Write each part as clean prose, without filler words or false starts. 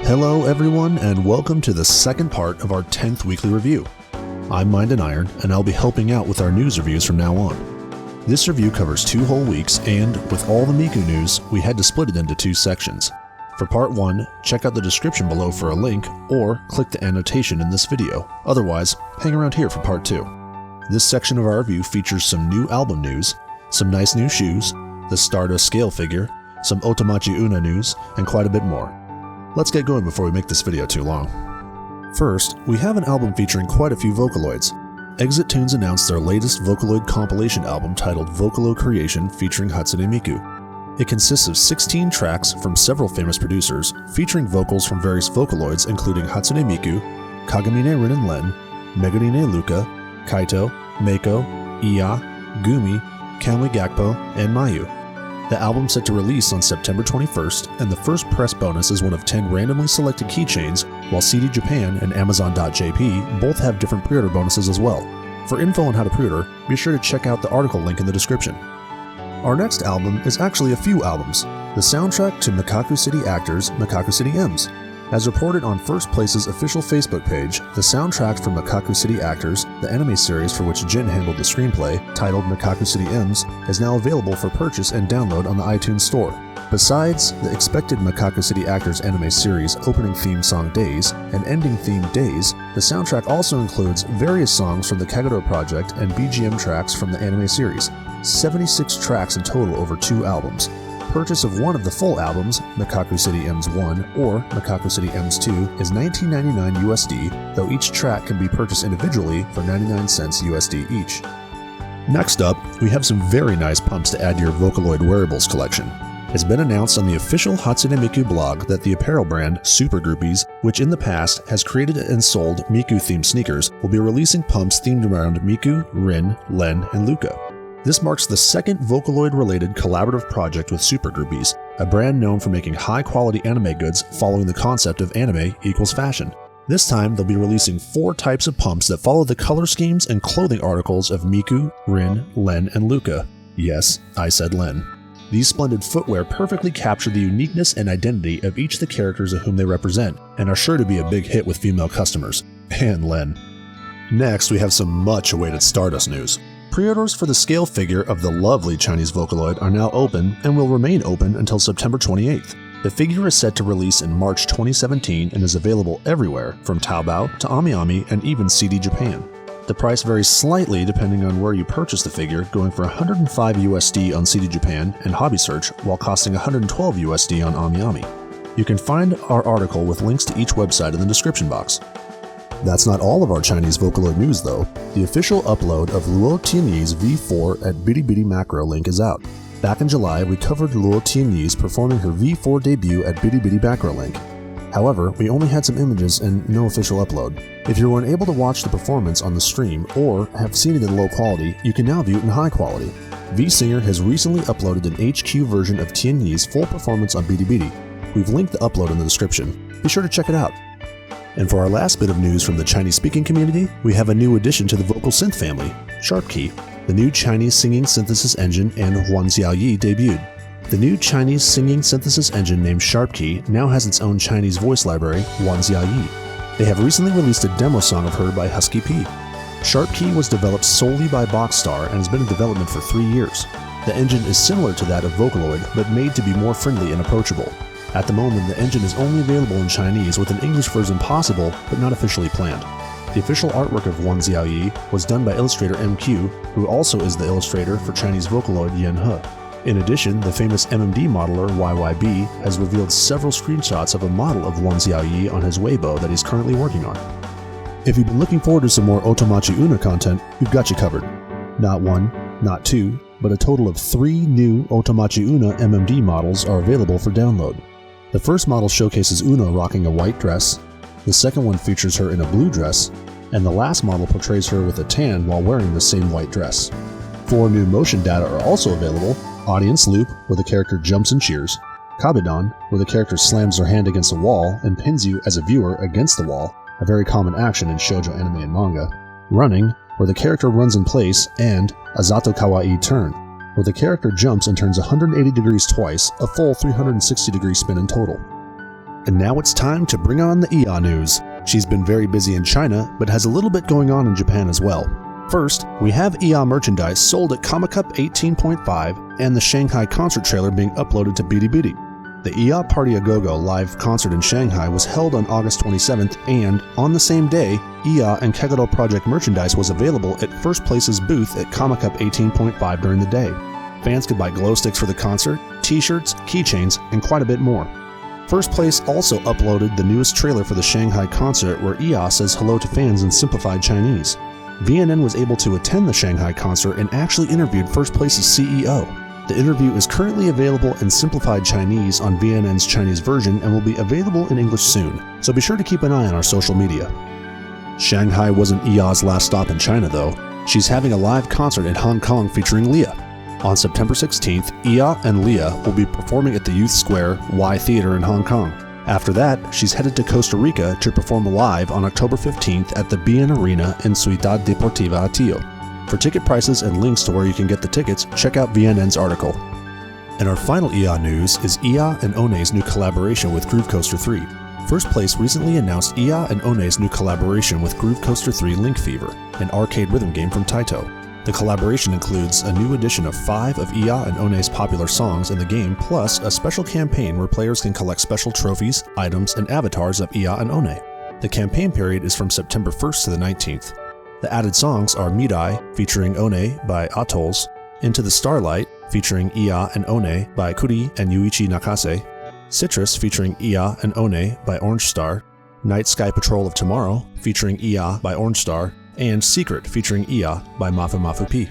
Hello everyone, and welcome to the second part of our 10th weekly review. I'm Mind and Iron, and I'll be helping out with our news reviews from now on. This review covers 2 whole weeks, and with all the Miku news, we had to split it into 2 sections. For part 1, check out the description below for a link, or click the annotation in this video. Otherwise, hang around here for part 2. This section of our review features some new album news, some nice new shoes, the Stardust scale figure, some Otomachi Una news, and quite a bit more. Let's get going before we make this video too long. First, we have an album featuring quite a few Vocaloids. Exit Tunes announced their latest Vocaloid compilation album titled Vocaloid Creation featuring Hatsune Miku. It consists of 16 tracks from several famous producers, featuring vocals from various Vocaloids including Hatsune Miku, Kagamine Rin and Len, Megarine Luka, Kaito, Meiko, Iya, Gumi, Kamui Gakpo, and Mayu. The album's set to release on September 21st, and the first press bonus is one of 10 randomly selected keychains, while CD Japan and Amazon.jp both have different pre-order bonuses as well. For info on how to pre-order, be sure to check out the article link in the description. Our next album is actually a few albums, the soundtrack to Makaku City Actors' Makaku City M's. As reported on First Place's official Facebook page, the soundtrack from Makaku City Actors, the anime series for which Jin handled the screenplay, titled Makaku City M's, is now available for purchase and download on the iTunes Store. Besides the expected Makaku City Actors anime series opening theme song Days and ending theme Days, the soundtrack also includes various songs from the Kagero project and BGM tracks from the anime series, 76 tracks in total over 2 albums. Purchase of one of the full albums, Makaku City M's 1 or Makaku City M's 2, is $19.99 USD, though each track can be purchased individually for 99 cents USD each. Next up, we have some very nice pumps to add to your Vocaloid wearables collection. It's been announced on the official Hatsune Miku blog that the apparel brand Super Groupies, which in the past has created and sold Miku-themed sneakers, will be releasing pumps themed around Miku, Rin, Len, and Luka. This marks the second Vocaloid-related collaborative project with Super Groupies, a brand known for making high-quality anime goods following the concept of anime equals fashion. This time, they'll be releasing 4 types of pumps that follow the color schemes and clothing articles of Miku, Rin, Len, and Luka. Yes, I said Len. These splendid footwear perfectly capture the uniqueness and identity of each of the characters of whom they represent, and are sure to be a big hit with female customers. And Len. Next, we have some much-awaited Stardust news. Pre-orders for the scale figure of the lovely Chinese Vocaloid are now open and will remain open until September 28th. The figure is set to release in March 2017 and is available everywhere, from Taobao to AmiAmi and even CD Japan. The price varies slightly depending on where you purchase the figure, going for 105 USD on CD Japan and Hobby Search, while costing 112 USD on AmiAmi. You can find our article with links to each website in the description box. That's not all of our Chinese Vocaloid news though. The official upload of Luo Tianyi's V4 at Bitty Macro link is out. Back in July, we covered Luo Tianyi's performing her V4 debut at Bitty Macro link. However, we only had some images and no official upload. If you were unable to watch the performance on the stream or have seen it in low quality, you can now view it in high quality. V-Singer has recently uploaded an HQ version of Tianyi's full performance on Bitty. We've linked the upload in the description. Be sure to check it out. And for our last bit of news from the Chinese-speaking community, we have a new addition to the vocal synth family, Sharpkey. The new Chinese singing synthesis engine and Huanxiaoyi debuted. The new Chinese singing synthesis engine named Sharpkey now has its own Chinese voice library, Huanxiaoyi. They have recently released a demo song of her by Husky P. Sharpkey was developed solely by Boxstar and has been in development for 3 years. The engine is similar to that of Vocaloid, but made to be more friendly and approachable. At the moment, the engine is only available in Chinese with an English version possible, but not officially planned. The official artwork of Huanxiaoyi was done by illustrator MQ, who also is the illustrator for Chinese Vocaloid Yan He. In addition, the famous MMD modeler YYB has revealed several screenshots of a model of Huanxiaoyi on his Weibo that he's currently working on. If you've been looking forward to some more Otomachi Una content, we've got you covered. Not 1, not 2, but a total of 3 new Otomachi Una MMD models are available for download. The first model showcases Una rocking a white dress, the second one features her in a blue dress, and the last model portrays her with a tan while wearing the same white dress. 4 new motion data are also available: Audience Loop, where the character jumps and cheers; Kabedon, where the character slams their hand against a wall and pins you as a viewer against the wall, a very common action in shoujo anime and manga; Running, where the character runs in place; and Azato Kawaii Turn, where the character jumps and turns 180 degrees twice, a full 360-degree spin in total. And now it's time to bring on the IA news. She's been very busy in China, but has a little bit going on in Japan as well. First, we have IA merchandise sold at Comic-Cup 18.5 and the Shanghai concert trailer being uploaded to Bilibili. The IA Party A Go-Go live concert in Shanghai was held on August 27th, and on the same day, IA and Keguro Project merchandise was available at First Place's booth at Comic-Cup 18.5 during the day. Fans could buy glow sticks for the concert, t-shirts, keychains, and quite a bit more. First Place also uploaded the newest trailer for the Shanghai concert where IA says hello to fans in simplified Chinese. VNN was able to attend the Shanghai concert and actually interviewed First Place's CEO. The interview is currently available in simplified Chinese on VNN's Chinese version and will be available in English soon, so be sure to keep an eye on our social media. Shanghai wasn't IA's last stop in China though. She's having a live concert in Hong Kong featuring Leah. On September 16th, IA and Leah will be performing at the Youth Square Y Theater in Hong Kong. After that, she's headed to Costa Rica to perform live on October 15th at the BN Arena in Ciudad Deportiva Atillo. For ticket prices and links to where you can get the tickets, check out VNN's article. And our final IA news is IA and One's new collaboration with Groove Coaster 3. First Place recently announced IA and One's new collaboration with Groove Coaster 3 Link Fever, an arcade rhythm game from Taito. The collaboration includes a new edition of 5 of IA and One's popular songs in the game, plus a special campaign where players can collect special trophies, items, and avatars of IA and One. The campaign period is from September 1st to the 19th. The added songs are Midai, featuring One by Atolls, Into the Starlight, featuring IA and One by Kuri and Yuichi Nakase, Citrus, featuring IA and One by Orange Star, Night Sky Patrol of Tomorrow, featuring IA by Orange Star, and Secret, featuring IA by Mafu Mafu P.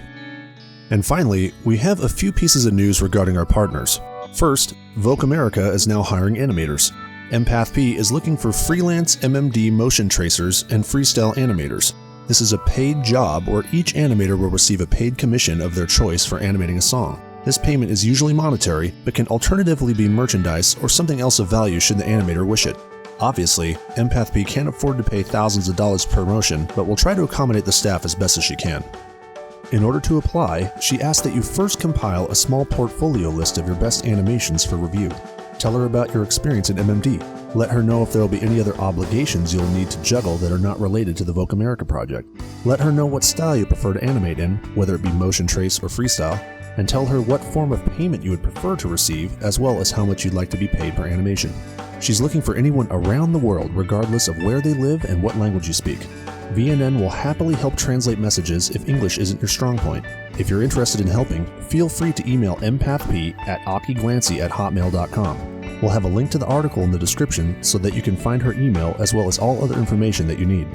And finally, we have a few pieces of news regarding our partners. First, Vogue America is now hiring animators. Empath P is looking for freelance MMD motion tracers and freestyle animators. This is a paid job where each animator will receive a paid commission of their choice for animating a song. This payment is usually monetary, but can alternatively be merchandise or something else of value should the animator wish it. Obviously, Empath P can't afford to pay thousands of dollars per motion, but will try to accommodate the staff as best as she can. In order to apply, she asks that you first compile a small portfolio list of your best animations for review. Tell her about your experience in MMD. Let her know if there will be any other obligations you'll need to juggle that are not related to the Vogue America project. Let her know what style you prefer to animate in, whether it be motion trace or freestyle, and tell her what form of payment you would prefer to receive, as well as how much you'd like to be paid per animation. She's looking for anyone around the world, regardless of where they live and what language you speak. VNN will happily help translate messages if English isn't your strong point. If you're interested in helping, feel free to email empathp at akiglancy@hotmail.com. We'll have a link to the article in the description so that you can find her email as well as all other information that you need.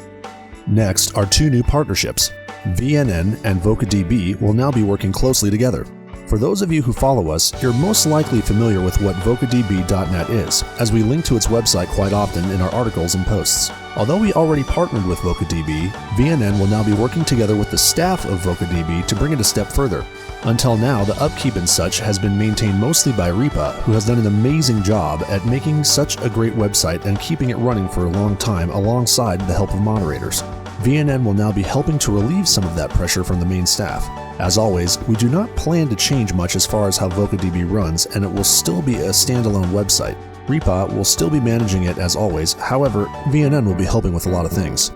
Next are 2 new partnerships. VNN and VOCADB will now be working closely together. For those of you who follow us, you're most likely familiar with what vocadb.net is, as we link to its website quite often in our articles and posts. Although we already partnered with VOCADB, VNN will now be working together with the staff of VOCADB to bring it a step further. Until now, the upkeep and such has been maintained mostly by Ripa, who has done an amazing job at making such a great website and keeping it running for a long time alongside the help of moderators. VNN will now be helping to relieve some of that pressure from the main staff. As always, we do not plan to change much as far as how VOCADB runs, and it will still be a standalone website. Ripa will still be managing it as always, however, VNN will be helping with a lot of things.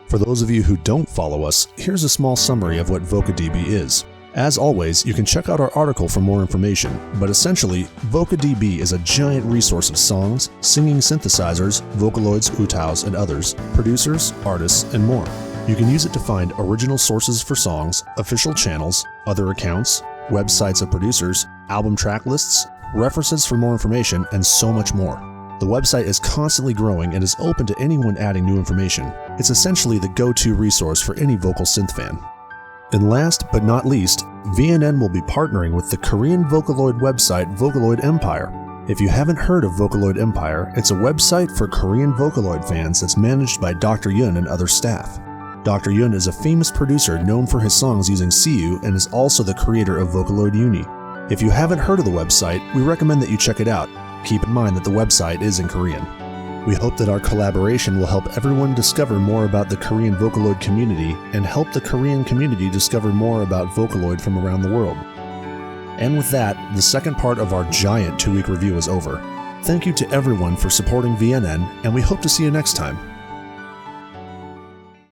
For those of you who don't follow us, here's a small summary of what VOCADB is. As always, you can check out our article for more information, but essentially, VOCADB is a giant resource of songs, singing synthesizers, Vocaloids, Utaos, and others, producers, artists, and more. You can use it to find original sources for songs, official channels, other accounts, websites of producers, album track lists, references for more information, and so much more. The website is constantly growing and is open to anyone adding new information. It's essentially the go-to resource for any vocal synth fan. And last but not least, VNN will be partnering with the Korean Vocaloid website Vocaloid Empire. If you haven't heard of Vocaloid Empire, it's a website for Korean Vocaloid fans that's managed by Dr. Yun and other staff. Dr. Yun is a famous producer known for his songs using CU and is also the creator of Vocaloid Uni. If you haven't heard of the website, we recommend that you check it out. Keep in mind that the website is in Korean. We hope that our collaboration will help everyone discover more about the Korean Vocaloid community and help the Korean community discover more about Vocaloid from around the world. And with that, the second part of our giant 2-week review is over. Thank you to everyone for supporting VNN, and we hope to see you next time.